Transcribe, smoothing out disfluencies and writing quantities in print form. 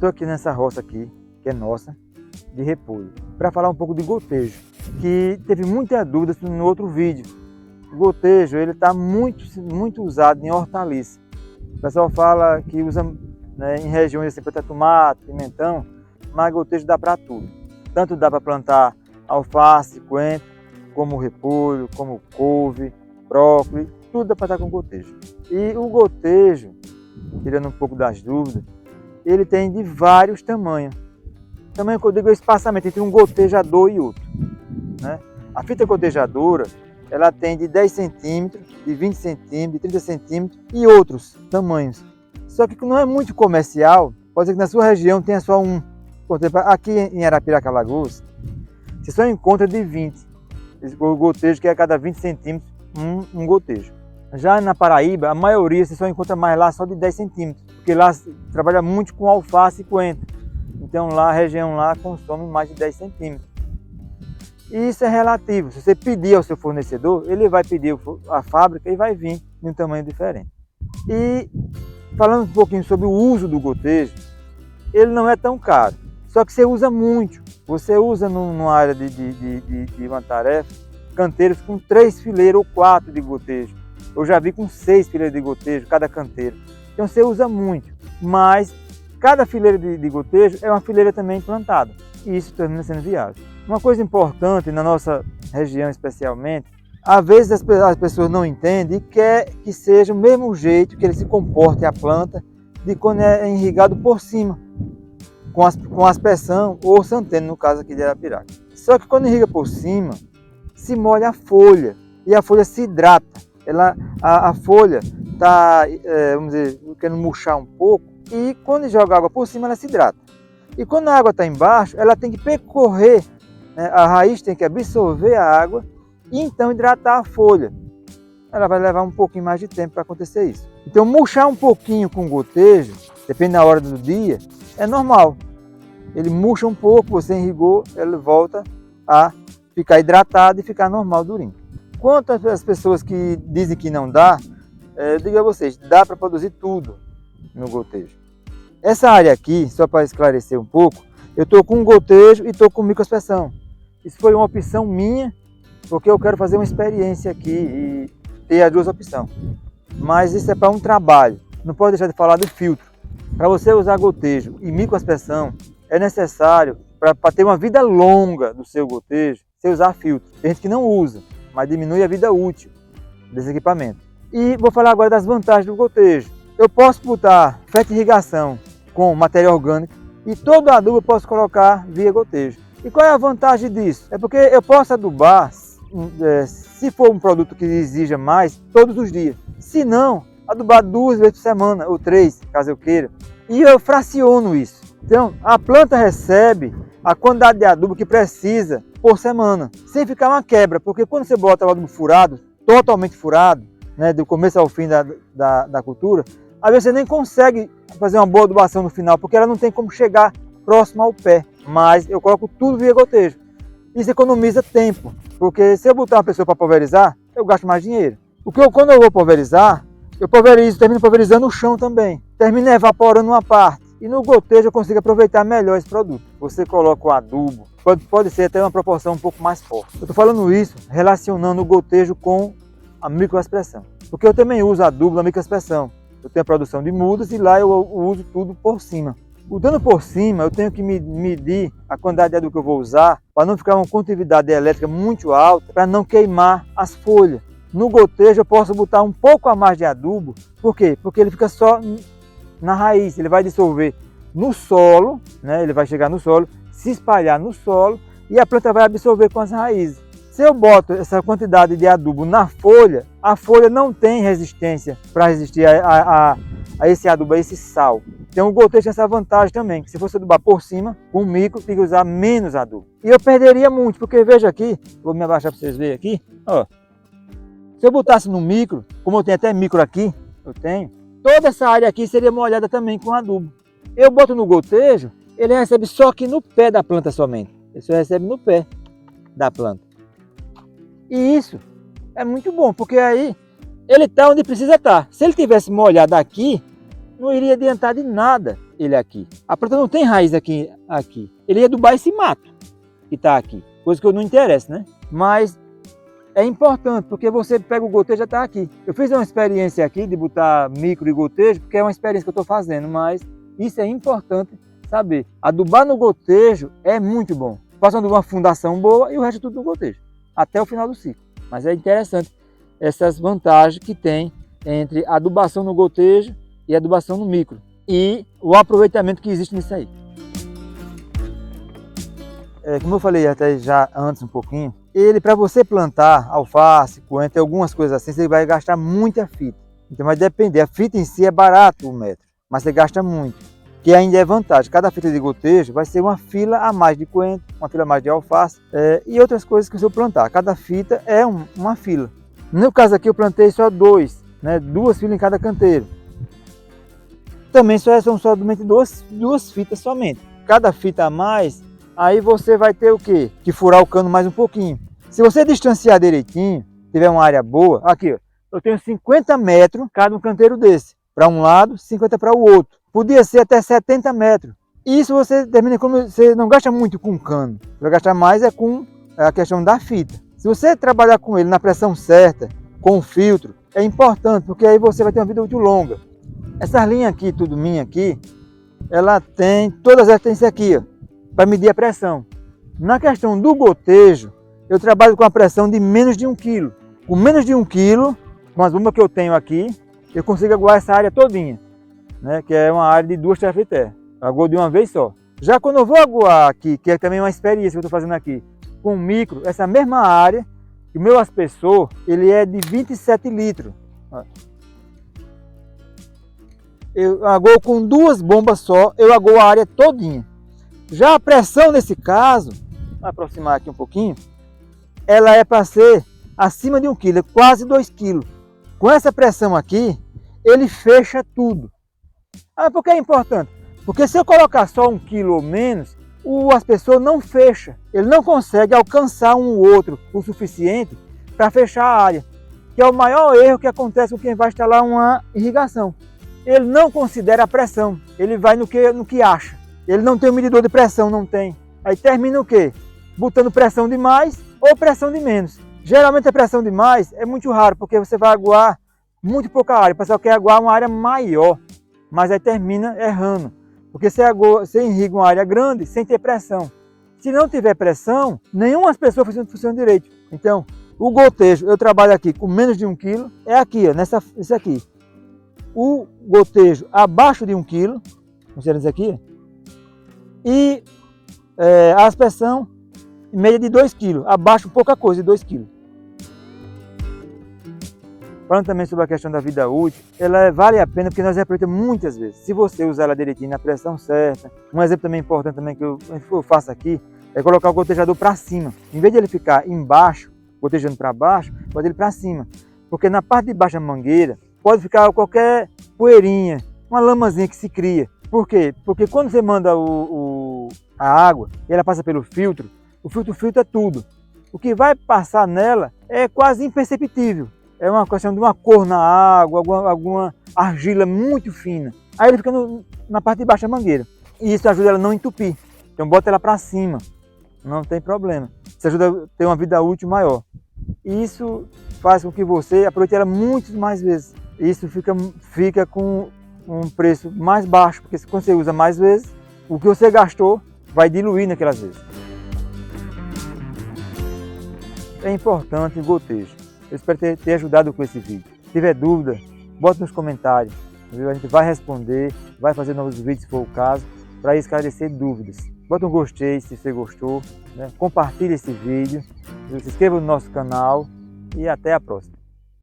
estou aqui nessa roça aqui, que é nossa, de repolho, para falar um pouco de gotejo, que teve muita dúvida no outro vídeo. O gotejo ele está muito usado em hortaliça. O pessoal fala que usa, né, em regiões assim para tomate, pimentão, mas gotejo dá para tudo. Tanto dá para plantar alface, coentro, como repolho, como couve, brócolis, tudo dá para estar com gotejo. E o gotejo, tirando um pouco das dúvidas, ele tem de vários tamanhos. Tamanho que eu digo é o espaçamento entre um gotejador e outro, né? A fita gotejadora, ela tem de 10 centímetros, de 20 centímetros, de 30 centímetros e outros tamanhos. Só que não é muito comercial, pode ser que na sua região tenha só um. Por exemplo, aqui em Arapiraca, Alagoas, você só encontra de 20. O gotejo que é a cada 20 centímetros um gotejo. Já na Paraíba, a maioria você só encontra mais lá só de 10 centímetros, porque lá trabalha muito com alface e coentro. Então lá a região lá consome mais de 10 centímetros. E isso é relativo. Se você pedir ao seu fornecedor, ele vai pedir a fábrica e vai vir de um tamanho diferente. E falando um pouquinho sobre o uso do gotejo, ele não é tão caro. Só que você usa muito. Você usa numa área de uma tarefa, canteiros com 3 fileiras ou 4 de gotejo. Eu já vi com 6 fileiras de gotejo cada canteiro. Então você usa muito, mas cada fileira de gotejo é uma fileira também plantada. E isso termina sendo viável. Uma coisa importante na nossa região especialmente, às vezes as pessoas não entendem e querem que seja o mesmo jeito que ele se comporte a planta de quando é irrigado por cima, com aspersão ou centeno, no caso aqui de Arapiraca. Só que quando irriga por cima, se molha a folha e a folha se hidrata. A folha está, vamos dizer, querendo murchar um pouco e quando joga água por cima ela se hidrata. E quando a água está embaixo, ela tem que percorrer, né, a raiz tem que absorver a água e então hidratar a folha. Ela vai levar um pouquinho mais de tempo para acontecer isso. Então murchar um pouquinho com gotejo, depende da hora do dia, é normal. Ele murcha um pouco, você irrigou, ele volta a ficar hidratado e ficar normal durinho. Quanto às pessoas que dizem que não dá, eu digo a vocês, dá para produzir tudo no gotejo. Essa área aqui, só para esclarecer um pouco, eu estou com gotejo e estou com microaspersão. Isso foi uma opção minha, porque eu quero fazer uma experiência aqui e ter as duas opções. Mas isso é para um trabalho, não pode deixar de falar do filtro. Para você usar gotejo e microaspersão, é necessário, para ter uma vida longa do seu gotejo, você usar filtro. Tem gente que não usa, mas diminui a vida útil desse equipamento. E vou falar agora das vantagens do gotejo. Eu posso botar fertirrigação com material orgânico e todo adubo eu posso colocar via gotejo. E qual é a vantagem disso? É porque eu posso adubar, se for um produto que exija mais, todos os dias. Se não, adubar 2 vezes por semana ou 3, caso eu queira. E eu fraciono isso. Então, a planta recebe a quantidade de adubo que precisa por semana, sem ficar uma quebra, porque quando você bota o adubo furado, totalmente furado, né, do começo ao fim da cultura, às vezes você nem consegue fazer uma boa adubação no final, porque ela não tem como chegar próximo ao pé. Mas eu coloco tudo via gotejo. Isso economiza tempo, porque se eu botar uma pessoa para pulverizar, eu gasto mais dinheiro. Quando eu vou pulverizar, eu pulverizo, termino pulverizando o chão também, termino evaporando uma parte. E no gotejo eu consigo aproveitar melhor esse produto. Você coloca o adubo, pode ser até uma proporção um pouco mais forte. Eu estou falando isso relacionando o gotejo com a microaspersão, porque eu também uso adubo na microaspersão. Eu tenho a produção de mudas e lá eu uso tudo por cima. Usando por cima, eu tenho que medir a quantidade de adubo que eu vou usar para não ficar uma condutividade elétrica muito alta, para não queimar as folhas. No gotejo eu posso botar um pouco a mais de adubo. Por quê? Porque ele fica só na raiz, ele vai dissolver no solo, né? Ele vai chegar no solo, se espalhar no solo e a planta vai absorver com as raízes. Se eu boto essa quantidade de adubo na folha, a folha não tem resistência para resistir a esse adubo, a esse sal. Então o gotejo tem essa vantagem também, que se fosse adubar por cima, com micro, tem que usar menos adubo. E eu perderia muito, porque veja aqui, vou me abaixar para vocês verem aqui, ó. Se eu botasse no micro, como eu tenho até micro aqui, toda essa área aqui seria molhada também com adubo. Eu boto no gotejo, ele recebe só aqui no pé da planta somente. Ele só recebe no pé da planta. E isso é muito bom, porque aí ele está onde precisa estar. Se ele tivesse molhado aqui, não iria adiantar de nada ele aqui. A planta não tem raiz aqui. Ele ia adubar esse mato que está aqui. Coisa que eu não interessa, né? Mas é importante, porque você pega o gotejo e já está aqui. Eu fiz uma experiência aqui de botar micro e gotejo, porque é uma experiência que eu estou fazendo, mas isso é importante saber. Adubar no gotejo é muito bom. Passando uma fundação boa e o resto tudo no gotejo, até o final do ciclo. Mas é interessante essas vantagens que tem entre adubação no gotejo e adubação no micro. E o aproveitamento que existe nisso aí. Como eu falei até já antes um pouquinho, ele para você plantar alface, coentro, algumas coisas assim, você vai gastar muita fita. Então vai depender, a fita em si é barato o metro, mas você gasta muito, que ainda é vantagem. Cada fita de gotejo vai ser uma fila a mais de coentro, uma fila a mais de alface e outras coisas que você plantar. Cada fita é uma fila. No caso aqui eu plantei só duas filas em cada canteiro. Também são somente duas fitas somente. Cada fita a mais, aí você vai ter o quê? Que furar o cano mais um pouquinho. Se você distanciar direitinho, tiver uma área boa, aqui ó, eu tenho 50 metros cada um canteiro desse. Para um lado, 50 para o outro. Podia ser até 70 metros. Isso você termina como você não gasta muito com cano. Você vai gastar mais com a questão da fita. Se você trabalhar com ele na pressão certa, com o filtro, é importante, porque aí você vai ter uma vida muito longa. Essas linhas aqui, tudo minha aqui, todas elas têm isso aqui, ó, para medir a pressão. Na questão do gotejo, eu trabalho com a pressão de menos de 1 kg. Com menos de 1 kg, com as bombas que eu tenho aqui, eu consigo aguar essa área todinha, né, que é uma área de 2 trefas de terra. Eu aguo de uma vez só. Já quando eu vou aguar aqui, que é também uma experiência que eu estou fazendo aqui, com micro, essa mesma área, o meu aspersor, ele é de 27 litros. Eu agoo com 2 bombas só, eu agoo a área todinha. Já a pressão nesse caso, vou aproximar aqui um pouquinho, ela é para ser acima de 1 kg, quase 2 kg. Com essa pressão aqui, ele fecha tudo. Por que é importante? Porque se eu colocar só 1 kg ou menos, o aspersor não fecha. Ele não consegue alcançar um ou outro o suficiente para fechar a área. Que é o maior erro que acontece com quem vai instalar uma irrigação. Ele não considera a pressão, ele vai no que acha. Ele não tem um medidor de pressão, não tem. Aí termina o quê? Botando pressão de mais ou pressão de menos. Geralmente a pressão de mais é muito raro, porque você vai aguar muito pouca área. O pessoal quer aguar uma área maior, mas aí termina errando. Porque você irriga uma área grande sem ter pressão. Se não tiver pressão, nenhuma das pessoas funciona direito. Então, o gotejo, eu trabalho aqui com menos de 1 kg, é aqui, ó, esse aqui. O gotejo abaixo de 1 kg, considerando isso aqui, e a aspersão em média de 2 kg, abaixo pouca coisa de 2 kg. Falando também sobre a questão da vida útil, ela vale a pena porque nós aproveitamos muitas vezes. Se você usar ela direitinho na pressão certa, um exemplo também importante também que eu faço aqui, é colocar o gotejador para cima. Em vez de ele ficar embaixo, gotejando para baixo, pode ele para cima. Porque na parte de baixo da mangueira, pode ficar qualquer poeirinha, uma lamazinha que se cria. Por quê? Porque quando você manda a água e ela passa pelo filtro, o filtro filtra tudo. O que vai passar nela é quase imperceptível. É uma questão de uma cor na água, alguma argila muito fina. Aí ele fica na parte de baixo da mangueira. E isso ajuda ela a não entupir. Então bota ela para cima, não tem problema. Isso ajuda a ter uma vida útil maior. E isso faz com que você aproveite ela muitas mais vezes. Isso fica com um preço mais baixo, porque quando você usa mais vezes, o que você gastou vai diluir naquelas vezes. É importante o gotejo. Eu espero ter ajudado com esse vídeo. Se tiver dúvida, bota nos comentários. A gente vai responder, vai fazer novos vídeos se for o caso, para esclarecer dúvidas. Bota um gostei se você gostou, né? Compartilhe esse vídeo, se inscreva no nosso canal e até a próxima.